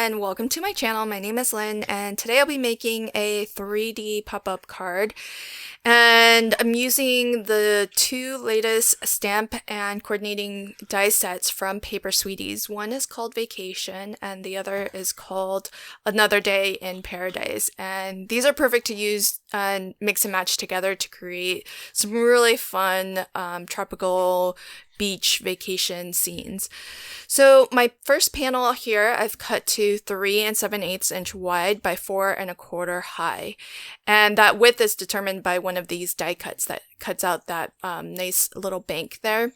and welcome to my channel. My name is Lynn, and today I'll be making a 3D pop-up card. And I'm using the two latest stamp and coordinating die sets from Paper Sweeties. One is called Vacation and the other is called Another Day in Paradise. And these are perfect to use and mix and match together to create some really fun tropical beach vacation scenes. So my first panel here I've cut to 3 7/8 inch wide by 4 1/4 high, and that width is determined by one of these die cuts that cuts out that nice little bank there.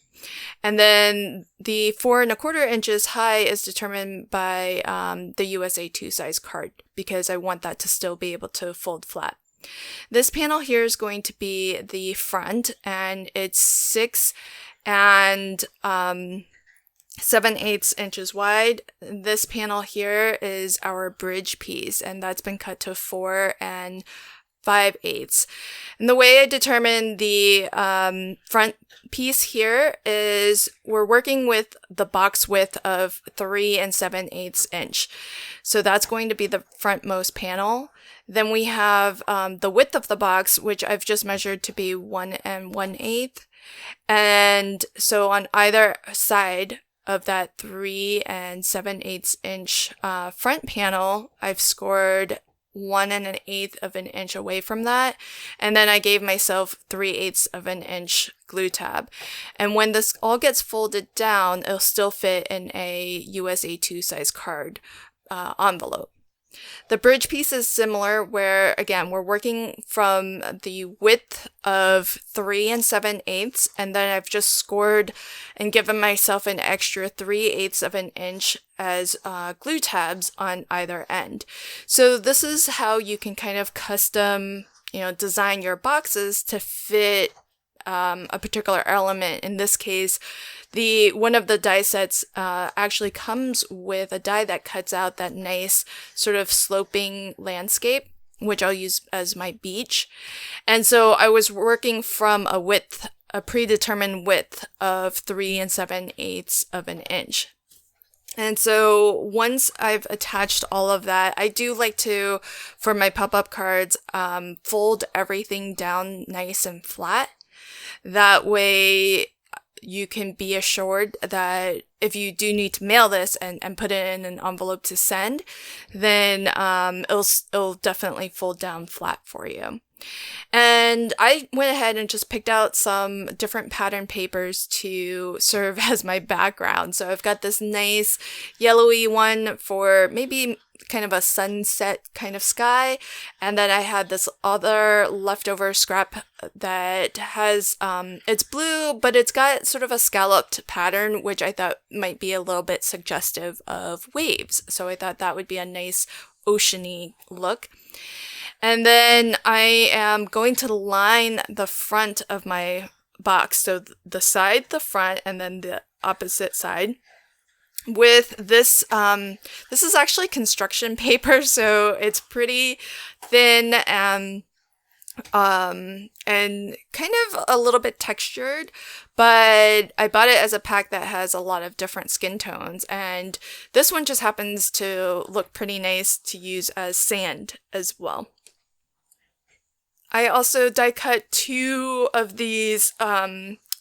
And then the 4 1/4 inches high is determined by the USA 2 size card, because I want that to still be able to fold flat. This panel here is going to be the front, and it's 6 7/8 inches wide. This panel here is our bridge piece, and that's been cut to 4 5/8. And the way I determine the front piece here is we're working with the box width of 3 7/8 inch. So that's going to be the frontmost panel. Then we have the width of the box, which I've just measured to be 1 1/8. And so on either side of that 3 7/8 inch front panel, I've scored 1 1/8 of an inch away from that, and then I gave myself 3/8 of an inch glue tab. And when this all gets folded down, it'll still fit in a USA 2 size card envelope. The bridge piece is similar, where again we're working from the width of 3 7/8, and then I've just scored and given myself an extra 3/8 of an inch as glue tabs on either end. So this is how you can kind of custom, design your boxes to fit a particular element. In this case, one of the die sets actually comes with a die that cuts out that nice sort of sloping landscape, which I'll use as my beach. And so I was working from a predetermined width of 3 7/8 of an inch. And so once I've attached all of that, I do like to, for my pop-up cards, fold everything down nice and flat. That way you can be assured that if you do need to mail this and put it in an envelope to send, then it'll definitely fold down flat for you. And I went ahead and just picked out some different pattern papers to serve as my background. So I've got this nice yellowy one for maybe kind of a sunset kind of sky, and then I had this other leftover scrap that has it's blue, but it's got sort of a scalloped pattern, which I thought might be a little bit suggestive of waves. So I thought that would be a nice oceany look. And then I am going to line the front of my box, so the side, the front, and then the opposite side, with this. This is actually construction paper, so it's pretty thin and kind of a little bit textured, but I bought it as a pack that has a lot of different skin tones, and this one just happens to look pretty nice to use as sand as well. I also die cut 2 of these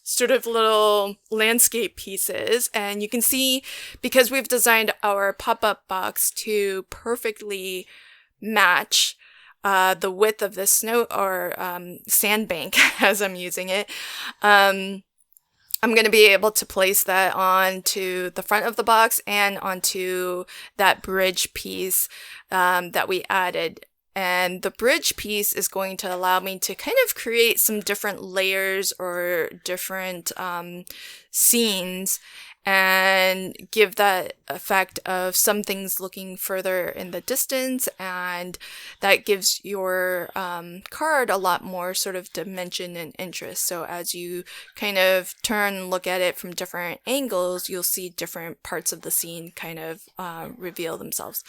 sort of little landscape pieces, and you can see, because we've designed our pop-up box to perfectly match the width of this snow or sandbank as I'm using it, I'm going to be able to place that onto the front of the box and onto that bridge piece that we added. And the bridge piece is going to allow me to kind of create some different layers or different scenes and give that effect of some things looking further in the distance, and that gives your card a lot more sort of dimension and interest. So as you kind of turn and look at it from different angles, you'll see different parts of the scene kind of reveal themselves.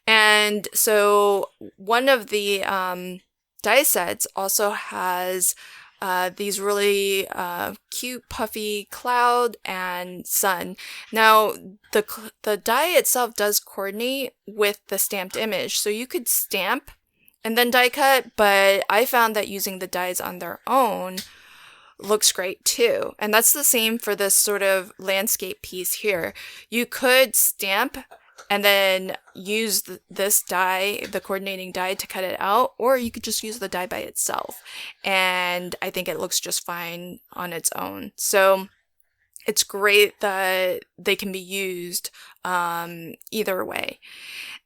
And so one of the die sets also has these really cute puffy cloud and sun. Now, the die itself does coordinate with the stamped image, so you could stamp and then die cut, but I found that using the dies on their own looks great too. And that's the same for this sort of landscape piece here. You could stamp and then use this die, the coordinating die, to cut it out, or you could just use the die by itself. And I think it looks just fine on its own. So it's great that they can be used either way.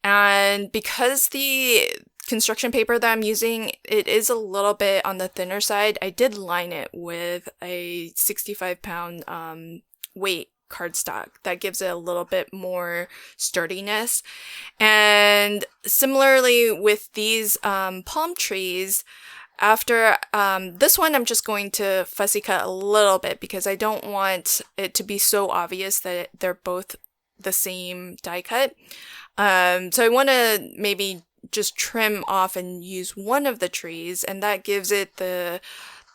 And because the construction paper that I'm using, it is a little bit on the thinner side, I did line it with a 65-pound weight cardstock that gives it a little bit more sturdiness. And similarly with these palm trees, after this one, I'm just going to fussy cut a little bit because I don't want it to be so obvious that they're both the same die cut. So I want to maybe just trim off and use one of the trees, and that gives it the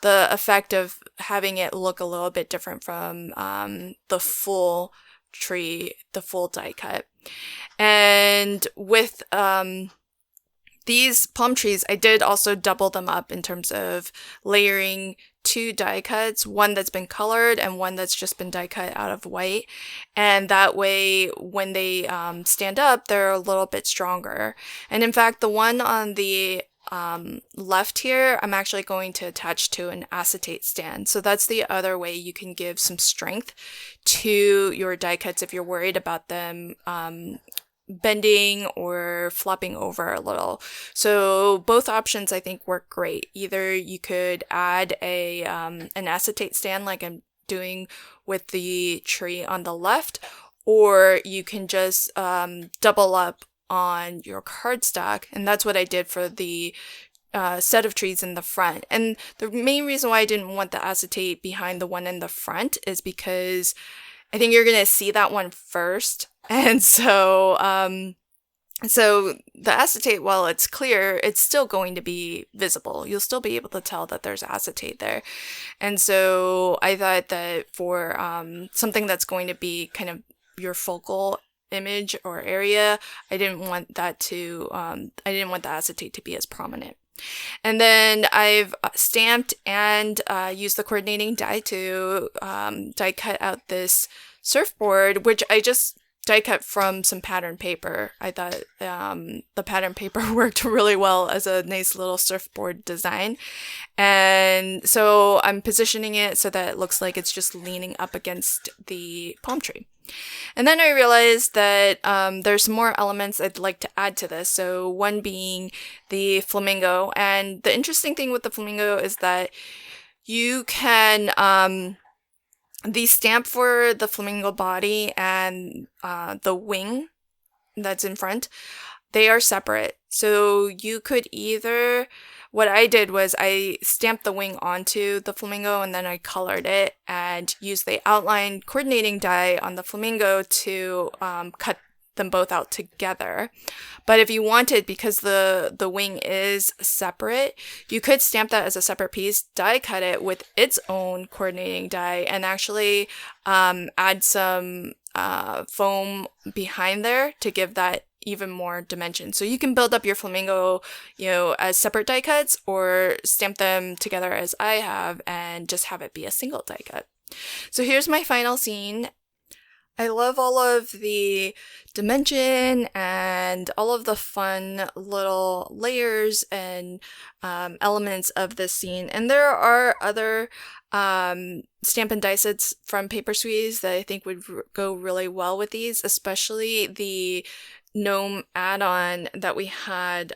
effect of having it look a little bit different from the full tree, the full die cut. And with these palm trees, I did also double them up in terms of layering 2 die cuts, one that's been colored and one that's just been die cut out of white. And that way, when they stand up, they're a little bit stronger. And in fact, the one on the left here, I'm actually going to attach to an acetate stand. So that's the other way you can give some strength to your die cuts if you're worried about them bending or flopping over a little. So both options I think work great. Either you could add an acetate stand like I'm doing with the tree on the left, or you can just double up on your cardstock, and that's what I did for the set of trees in the front. And the main reason why I didn't want the acetate behind the one in the front is because I think you're gonna see that one first. And so the acetate, while it's clear, it's still going to be visible. You'll still be able to tell that there's acetate there. And so I thought that for something that's going to be kind of your focal image or area, I didn't want that to, I didn't want the acetate to be as prominent. And then I've stamped and used the coordinating die to die cut out this surfboard, which I just die cut from some pattern paper. I thought the pattern paper worked really well as a nice little surfboard design. And so I'm positioning it so that it looks like it's just leaning up against the palm tree. And then I realized that there's some more elements I'd like to add to this. So one being the flamingo. And the interesting thing with the flamingo is that you can the stamp for the flamingo body and the wing that's in front, they are separate. So you could either, what I did was I stamped the wing onto the flamingo and then I colored it and used the outline coordinating die on the flamingo to cut them both out together. But if you wanted, because the wing is separate, you could stamp that as a separate piece, die cut it with its own coordinating die, and actually add some foam behind there to give that even more dimension. So you can build up your flamingo, as separate die cuts, or stamp them together as I have and just have it be a single die cut. So here's my final scene. I love all of the dimension and all of the fun little layers and elements of this scene. And there are other stamp and die sets from Paper Squeeze that I think would go really well with these, especially the gnome add-on that we had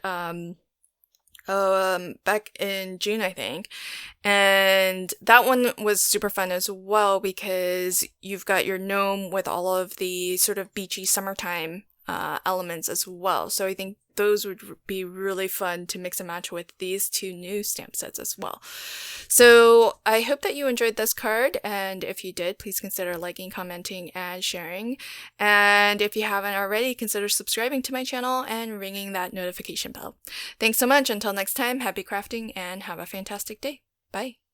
back in June, I think. And that one was super fun as well because you've got your gnome with all of the sort of beachy summertime elements as well. So I think those would be really fun to mix and match with these two new stamp sets as well. So I hope that you enjoyed this card, and if you did, please consider liking, commenting, and sharing. And if you haven't already, consider subscribing to my channel and ringing that notification bell. Thanks so much. Until next time, happy crafting and have a fantastic day. Bye.